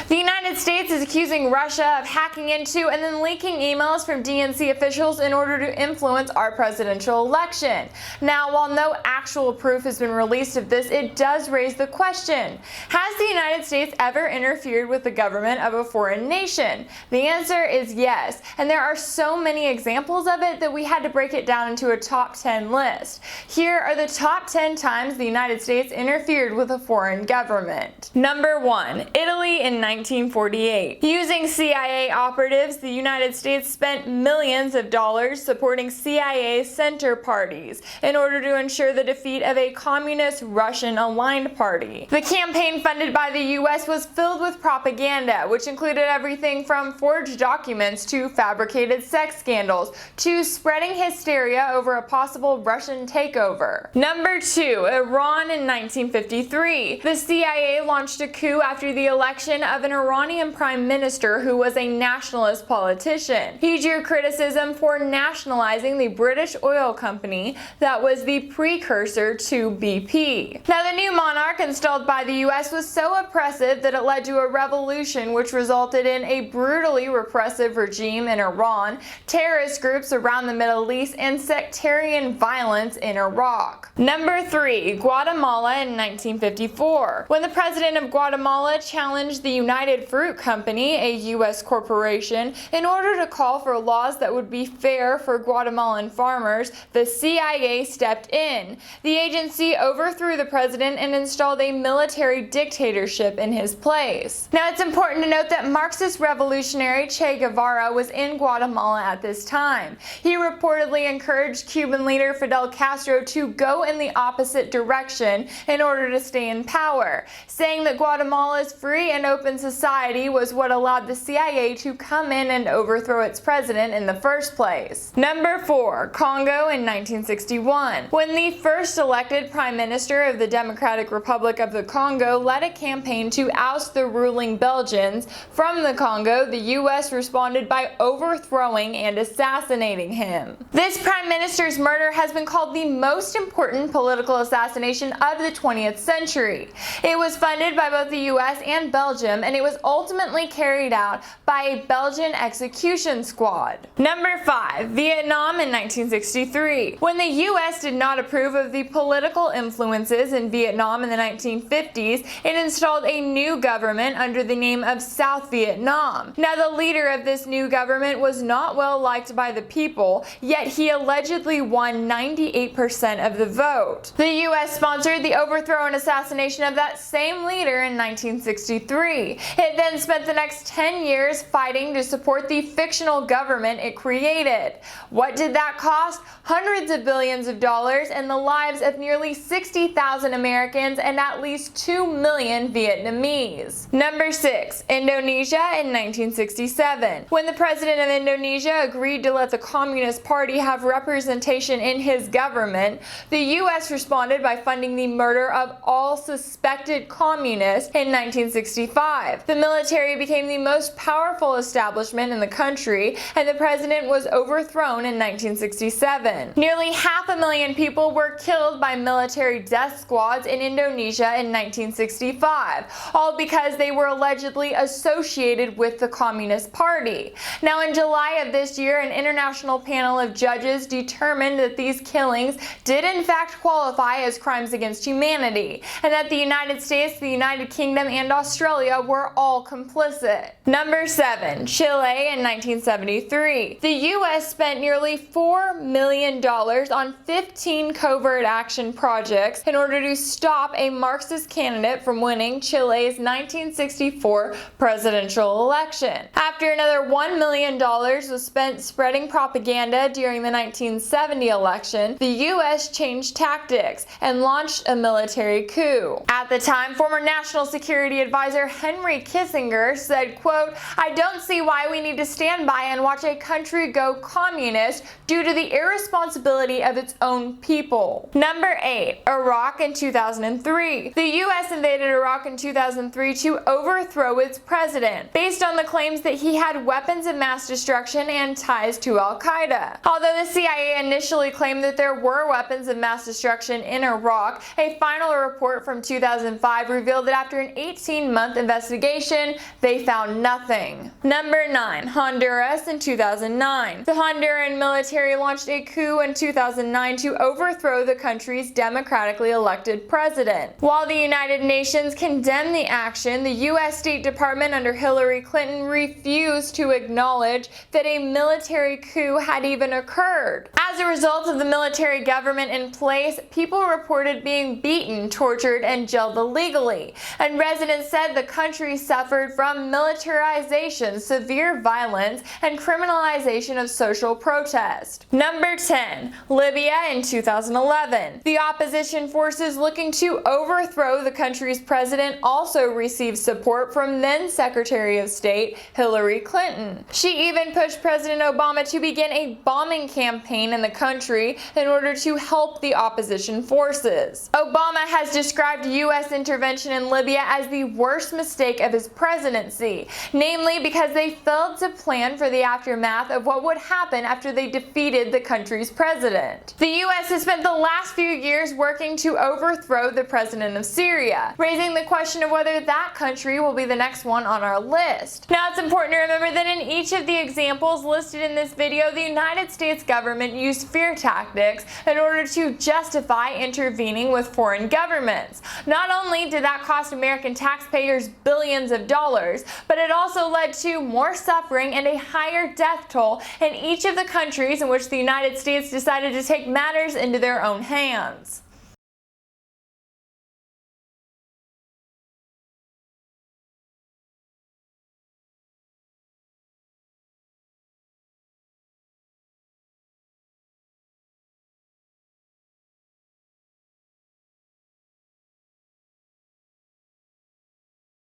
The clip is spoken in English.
The United States is accusing Russia of hacking into and then leaking emails from DNC officials in order to influence our presidential election. Now, while no actual proof has been released of this, it does raise the question: has the United States ever interfered with the government of a foreign nation? The answer is yes, and there are so many examples of it that we had to break it down into a top 10 list. Here are the top 10 times the United States interfered with a foreign government. Number 1. Italy in 1948. Using CIA operatives, the United States spent millions of dollars supporting CIA center parties in order to ensure the defeat of a communist Russian-aligned party. The campaign funded by the US was filled with propaganda, which included everything from forged documents to fabricated sex scandals to spreading hysteria over a possible Russian takeover. Number 2. Iran in 1953. The CIA launched a coup after the election of an Iranian prime minister who was a nationalist politician. He drew criticism for nationalizing the British oil company that was the precursor to BP. Now, the new monarch installed by the US was so oppressive that it led to a revolution which resulted in a brutally repressive regime in Iran, terrorist groups around the Middle East, and sectarian violence in Iraq. Number 3. Guatemala in 1954. When the president of Guatemala challenged the United Fruit Company, a U.S. corporation, in order to call for laws that would be fair for Guatemalan farmers, the CIA stepped in. The agency overthrew the president and installed a military dictatorship in his place. Now, it's important to note that Marxist revolutionary Che Guevara was in Guatemala at this time. He reportedly encouraged Cuban leader Fidel Castro to go in the opposite direction in order to stay in power, saying that Guatemala's free and open society was what allowed the CIA to come in and overthrow its president in the first place. Number 4. Congo in 1961. When the first elected Prime Minister of the Democratic Republic of the Congo led a campaign to oust the ruling Belgians from the Congo, the US responded by overthrowing and assassinating him. This Prime Minister's murder has been called the most important political assassination of the 20th century. It was funded by both the US and Belgium, and it was ultimately carried out by a Belgian execution squad. Number 5. Vietnam in 1963. When the US did not approve of the political influences in Vietnam in the 1950s, it installed a new government under the name of South Vietnam. Now, the leader of this new government was not well liked by the people, yet he allegedly won 98% of the vote. The US sponsored the overthrow and assassination of that same leader in 1963. It then spent the next 10 years fighting to support the fictional government it created. What did that cost? Hundreds of billions of dollars and the lives of nearly 60,000 Americans and at least 2 million Vietnamese. Number 6. Indonesia in 1967. When the president of Indonesia agreed to let the Communist Party have representation in his government, the US responded by funding the murder of all suspected communists in 1965. The military became the most powerful establishment in the country, and the president was overthrown in 1967. Nearly 500,000 people were killed by military death squads in Indonesia in 1965, all because they were allegedly associated with the Communist Party. Now, in July of this year, an international panel of judges determined that these killings did in fact qualify as crimes against humanity, and that the United States, the United Kingdom, and Australia were all complicit. Number 7. Chile in 1973. The U.S. spent nearly $4 million on 15 covert action projects in order to stop a Marxist candidate from winning Chile's 1964 presidential election. After another $1 million was spent spreading propaganda during the 1970 election, the U.S. changed tactics and launched a military coup. At the time, former National Security Advisor Henry Kissinger said, quote, "I don't see why we need to stand by and watch a country go communist due to the irresponsibility of its own people." Number 8. Iraq in 2003. The U.S. invaded Iraq in 2003 to overthrow its president, based on the claims that he had weapons of mass destruction and ties to Al-Qaeda. Although the CIA initially claimed that there were weapons of mass destruction in Iraq, a final report from 2005 revealed that after an 18-month investigation, investigation, they found nothing. Number 9. Honduras in 2009. The Honduran military launched a coup in 2009 to overthrow the country's democratically elected president. While the United Nations condemned the action, the U.S. State Department under Hillary Clinton refused to acknowledge that a military coup had even occurred. As a result of the military government in place, people reported being beaten, tortured, and jailed illegally, and residents said the country suffered from militarization, severe violence, and criminalization of social protest. Number 10. Libya in 2011. The opposition forces looking to overthrow the country's president also received support from then Secretary of State Hillary Clinton. She even pushed President Obama to begin a bombing campaign in the country in order to help the opposition forces. Obama has described U.S. intervention in Libya as the worst mistake of his presidency, namely because they failed to plan for the aftermath of what would happen after they defeated the country's president. The U.S. has spent the last few years working to overthrow the president of Syria, raising the question of whether that country will be the next one on our list. Now, it's important to remember that in each of the examples listed in this video, the United States government used fear tactics in order to justify intervening with foreign governments. Not only did that cost American taxpayers billions of dollars, but it also led to more suffering and a higher death toll in each of the countries in which the United States decided to take matters into their own hands.